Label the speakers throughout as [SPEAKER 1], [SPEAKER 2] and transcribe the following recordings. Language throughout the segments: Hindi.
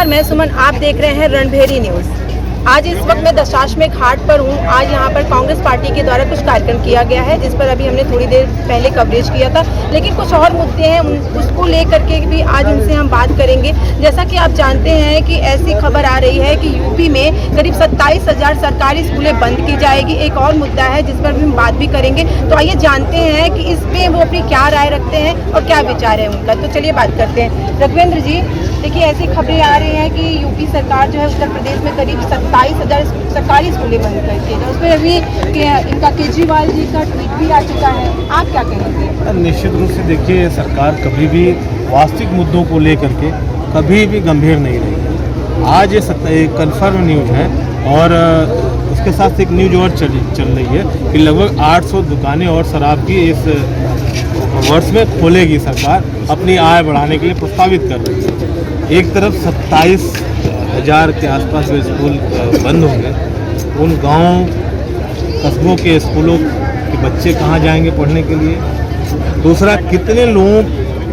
[SPEAKER 1] नमस्कार, मैं सुमन, आप देख रहे हैं रणभेरी न्यूज़। आज इस वक्त मैं दशाश्वमेध घाट पर हूँ। आज यहाँ पर कांग्रेस पार्टी के द्वारा कुछ कार्यक्रम किया गया है, जिस पर अभी हमने थोड़ी देर पहले कवरेज किया था, लेकिन कुछ और मुद्दे हैं, उसको लेकर के भी आज उनसे हम बात करेंगे। जैसा कि आप जानते हैं कि ऐसी खबर आ रही है कि यूपी में करीब 27,000 सरकारी स्कूलें बंद की जाएगी। एक और मुद्दा है जिस पर भी हम बात भी करेंगे। तो आइए जानते हैं कि इस पे वो अपनी क्या राय रखते हैं और क्या विचार है उनका। तो चलिए बात करते हैं। रघुवेंद्र जी, देखिए ऐसी खबरें आ रही हैं कि यूपी सरकार जो है उत्तर प्रदेश में करीब 27,000 सरकारी स्कूलें बंद करती है। उसमें अभी इनका केजरीवाल जी का ट्वीट भी आ चुका है, आप क्या कहेंगे?
[SPEAKER 2] निश्चित रूप से देखिए, सरकार कभी भी वास्तविक मुद्दों को लेकर के कभी भी गंभीर नहीं रही। आज ये कन्फर्म न्यूज है और उसके साथ एक न्यूज और चल रही है कि लगभग 800 दुकानें और शराब की इस वर्ष में खोलेगी सरकार, अपनी आय बढ़ाने के लिए प्रस्तावित कर रही है। एक तरफ 27,000 के आसपास जो स्कूल बंद होंगे, उन गांव कस्बों के स्कूलों के बच्चे कहां जाएंगे पढ़ने के लिए। दूसरा, कितने लोग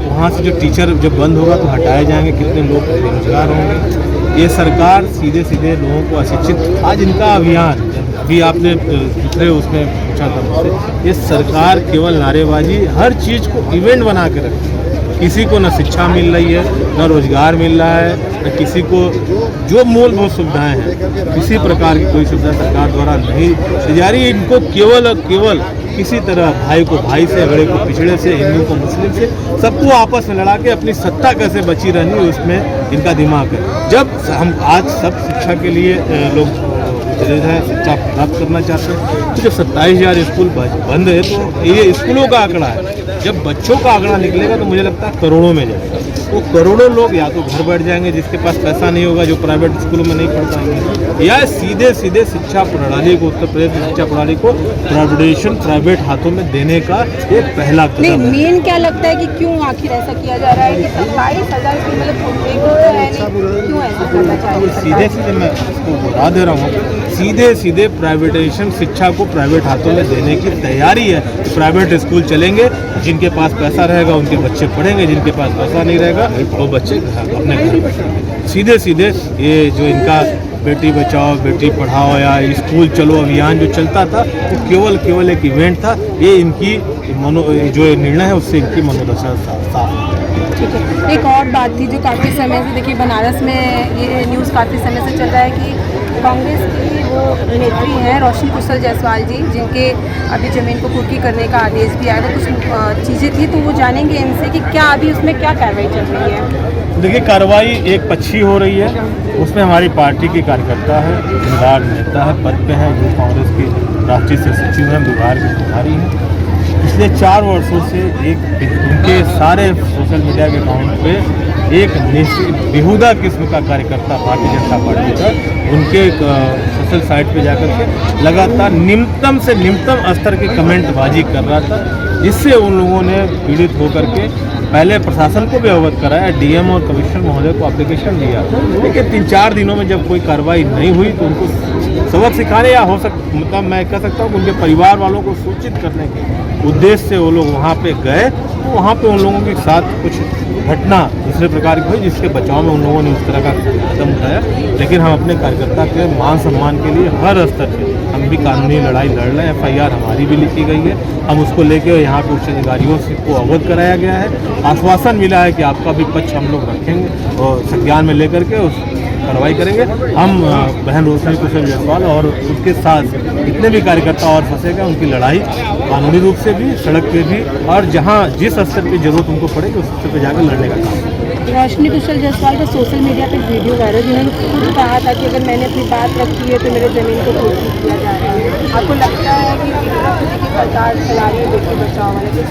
[SPEAKER 2] वहां से, जो टीचर जब बंद होगा तो हटाए जाएंगे, कितने लोग बेरोजगार होंगे। ये सरकार सीधे सीधे लोगों को अशिक्षित, आज इनका अभियान अभी आपने दूसरे उसमें पूछा था मुझसे, ये सरकार केवल नारेबाजी, हर चीज़ को इवेंट बना के रखती है। किसी को न शिक्षा मिल रही है, न रोजगार मिल रहा है, न किसी को जो मूलभूत सुविधाएं हैं, किसी प्रकार की कोई सुविधा सरकार द्वारा नहीं दी जा रही है। इनको केवल और केवल किसी तरह भाई को भाई से, अगड़े को पिछड़े से, हिंदू को मुस्लिम से, सबको आपस में लड़ा के अपनी सत्ता कैसे बची रहनी, उसमें इनका दिमाग है। जब हम आज सब शिक्षा के लिए लोग शिक्षा प्राप्त करना चाहते हैं, तो जब 27,000 स्कूल बंद है तो ये स्कूलों का आंकड़ा है। जब बच्चों का आंकड़ा निकलेगा तो मुझे लगता है करोड़ों में जाएगा। वो करोड़ों लोग या तो घर बैठ जाएंगे, जिसके पास पैसा नहीं होगा, जो प्राइवेट स्कूलों में नहीं पढ़ पाएंगे, या सीधे सीधे शिक्षा प्रणाली को, उत्तर प्रदेश की शिक्षा प्रणाली को प्राइवेट हाथों में देने का एक पहला कदम है।
[SPEAKER 1] मेन क्या लगता है कि क्यों आखिर ऐसा किया जा रहा है कि 27,000 की क्यों ऐसा करना चाहिए?
[SPEAKER 2] सीधे सीधे मैं इसको बता दे रहा हूँ, सीधे सीधे प्राइवेटाइजेशन शिक्षा को प्राइवेट हाथों में देने की तैयारी है। प्राइवेट स्कूल चलेंगे, जिनके पास पैसा रहेगा उनके बच्चे पढ़ेंगे, जिनके पास पैसा नहीं रहेगा वो बच्चे अपने घर बैठेंगे। सीधे सीधे ये जो इनका बेटी बचाओ बेटी पढ़ाओ या स्कूल चलो अभियान जो चलता था, वो केवल एक इवेंट था। ये इनकी जो निर्णय है उससे इनकी मनोदशा साफ है।
[SPEAKER 1] ठीक है, एक और बात थी जो काफ़ी समय से, देखिए बनारस में ये न्यूज़ काफ़ी समय से चल रहा है कि कांग्रेस की वो नेत्री हैं रोशनी कुशल जायसवाल जी, जिनके अभी ज़मीन को कुर्की करने का आदेश भी आया, वो कुछ चीज़ें थी, तो वो जानेंगे इनसे कि क्या अभी उसमें क्या कार्रवाई चल रही है।
[SPEAKER 2] देखिए, कार्रवाई एक पक्षी हो रही है, उसमें हमारी पार्टी की कार्यकर्ता है, जिम्मेदार नेता है, पद पे है, जो कांग्रेस की राष्ट्रीय सचिव हैं, बिहार के प्रभारी हैं। पिछले 4 वर्षों से उनके सारे सोशल मीडिया के अकाउंट पे एक बेहुदा किस्म का कार्यकर्ता भारतीय जनता पार्टी का उनके सोशल साइट पे जाकर के लगातार निम्नतम से निम्नतम स्तर की कमेंटबाजी कर रहा था, जिससे उन लोगों ने पीड़ित होकर के पहले प्रशासन को भी अवगत कराया, डीएम और कमिश्नर महोदय को एप्लीकेशन दिया, लेकिन 3-4 दिनों में जब कोई कार्रवाई नहीं हुई तो उनको सबक सिखाने या मतलब मैं कह सकता हूँ कि उनके परिवार वालों को सूचित करने के उद्देश्य से वो लोग वहाँ पे गए। तो वहाँ पे उन लोगों के साथ कुछ घटना दूसरे प्रकार की हुई, जिसके बचाव में उन लोगों ने उस तरह का कदम उठाया। लेकिन हम अपने कार्यकर्ता के मान सम्मान के लिए हर स्तर पे हम भी कानूनी लड़ाई लड़ रहे हैं। FIR हमारी भी लिखी गई है, हम उसको लेकर यहाँ पे उच्च अधिकारियों से को अवगत कराया गया है। आश्वासन मिला है कि आपका भी पक्ष हम लोग रखेंगे और संज्ञान में लेकर के उस कार्रवाई करेंगे। हम बहन रोशनी कुशल जायसवाल और उसके साथ जितने भी कार्यकर्ता और फंसे गए, उनकी लड़ाई कानूनी रूप से भी, सड़क पे भी, और जहां जिस स्तर पे जरूरत उनको पड़ेगी उस स्तर पे जाकर लड़ने का काम।
[SPEAKER 1] रोशनी कुशल जायसवाल का सोशल मीडिया पे वीडियो वायरल, जिन्होंने खुद कहा था कि अगर मैंने अपनी बात रखी है तो मेरे ज़मीन को कुर्की किया जा रहा है। आपको लगता है कि सरकार चला रही है बेटी बचाओ वाले,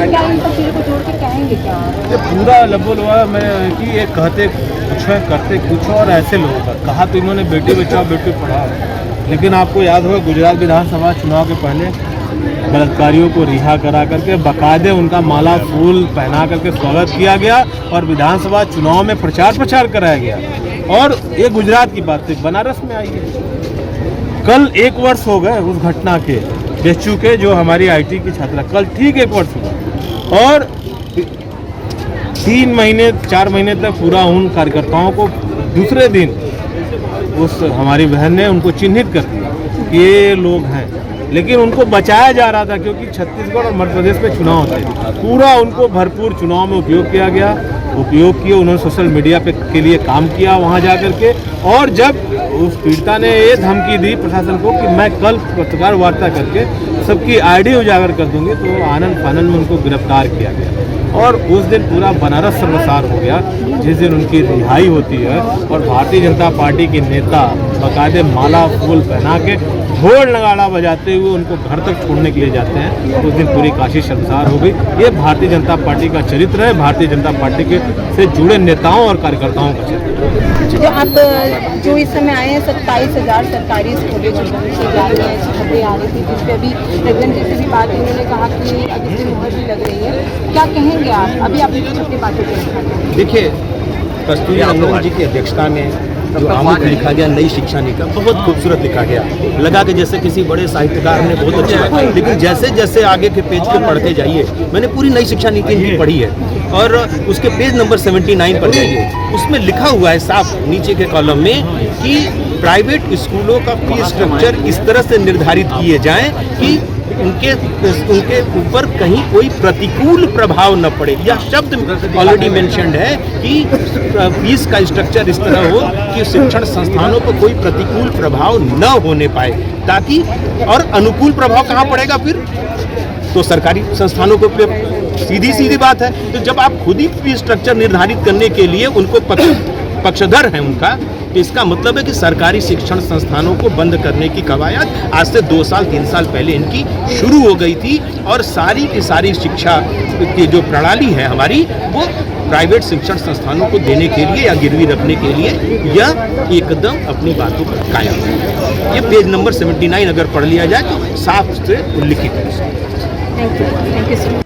[SPEAKER 1] क्या इन सब चीज़ों को जोड़ के कहेंगे क्या?
[SPEAKER 2] ये पूरा लबोल हुआ मैं कि ये कहते कुछ है करते कुछ, और ऐसे लोगों का कहा तो इन्होंने बेटी बचाओ बेटी पढ़ाओ, लेकिन आपको याद होगा गुजरात विधानसभा चुनाव के पहले बलात्कारियों को रिहा करा करके बाकायदे उनका माला फूल पहना करके स्वागत किया गया और विधानसभा चुनाव में प्रचार कराया गया। और ये गुजरात की बात है, बनारस में आई है। कल 1 वर्ष हो गए उस घटना के, बेचू के जो हमारी IT की छात्रा, कल ठीक 1 वर्ष हुआ, और 3 महीने 4 महीने तक पूरा उन कार्यकर्ताओं को दूसरे दिन उस हमारी बहन ने उनको चिन्हित कर दिया कि ये लोग हैं, लेकिन उनको बचाया जा रहा था क्योंकि छत्तीसगढ़ और मध्य प्रदेश में चुनाव थे। पूरा उनको भरपूर चुनाव में उपयोग किया गया, उपयोग किए उन्होंने सोशल मीडिया पे के लिए काम किया वहाँ जा कर के। और जब उस पीड़िता ने ये धमकी दी प्रशासन को कि मैं कल पत्रकार वार्ता करके सबकी आईडी उजागर कर दूंगी, तो आनंद फानंद में उनको गिरफ्तार किया गया और उस दिन पूरा बनारस सर्वसार हो गया जिस दिन उनकी रिहाई होती है। और भारतीय जनता पार्टी के नेता बाकायदे माला फूल पहना के ढोल नगाड़ा बजाते हुए उनको घर तक छोड़ने के लिए जाते हैं। उस दिन पूरी काशी शर्मसार हो गई। ये भारतीय जनता पार्टी का चरित्र है, भारतीय जनता पार्टी के से जुड़े नेताओं और कार्यकर्ताओं का चरित्र।
[SPEAKER 1] जो आप जो इस समय आए हैं 27,000 सरकारी स्कूलें जो से जा रही हैं, ऐसी खबरें आ रही थी जिस पर अभी प्रेसिडेंट से भी बात उन्होंने कहा कि अभी से मुहर भी लग रही है, क्या कहेंगे आप? अभी आपने कुछ अपनी बातों को रखा।
[SPEAKER 3] देखिए, कस्तूरी रंगन जी की अध्यक्षता में जो आमुख लिखा गया नई शिक्षा नीति, बहुत खूबसूरत लिखा गया, लगा कि जैसे किसी बड़े साहित्यकार ने बहुत अच्छी बात की। लेकिन जैसे जैसे आगे के पेज पे पढ़ते जाइए, मैंने पूरी नई शिक्षा नीति भी पढ़ी है और उसके पेज नंबर 79 पर जाइए, उसमें लिखा हुआ है साफ नीचे के कॉलम में कि प्राइवेट स्कूलों का फी स्ट्रक्चर इस तरह से निर्धारित किए जाएं कि उनके ऊपर कहीं कोई प्रतिकूल प्रभाव न पड़े। यह शब्द ऑलरेडी मेंशन्ड है कि फीस का स्ट्रक्चर इस तरह हो कि शिक्षण संस्थानों पर कोई प्रतिकूल प्रभाव न होने पाए, ताकि और अनुकूल प्रभाव कहाँ पड़ेगा फिर? तो सरकारी संस्थानों को सीधी सीधी बात है। तो जब आप खुद ही फीस स्ट्रक्चर निर्धारित करने के लिए उनको पक्षधर हैं उनका, तो इसका मतलब है कि सरकारी शिक्षण संस्थानों को बंद करने की कवायद आज से 2 साल 3 साल पहले इनकी शुरू हो गई थी। और सारी की सारी शिक्षा की जो प्रणाली है हमारी, वो प्राइवेट शिक्षण संस्थानों को देने के लिए या गिरवी रखने के लिए यह एकदम अपनी बातों पर कायम है। ये पेज नंबर 79 अगर पढ़ लिया जाए तो साफ से उल्लिखित है।
[SPEAKER 1] Thank you so much.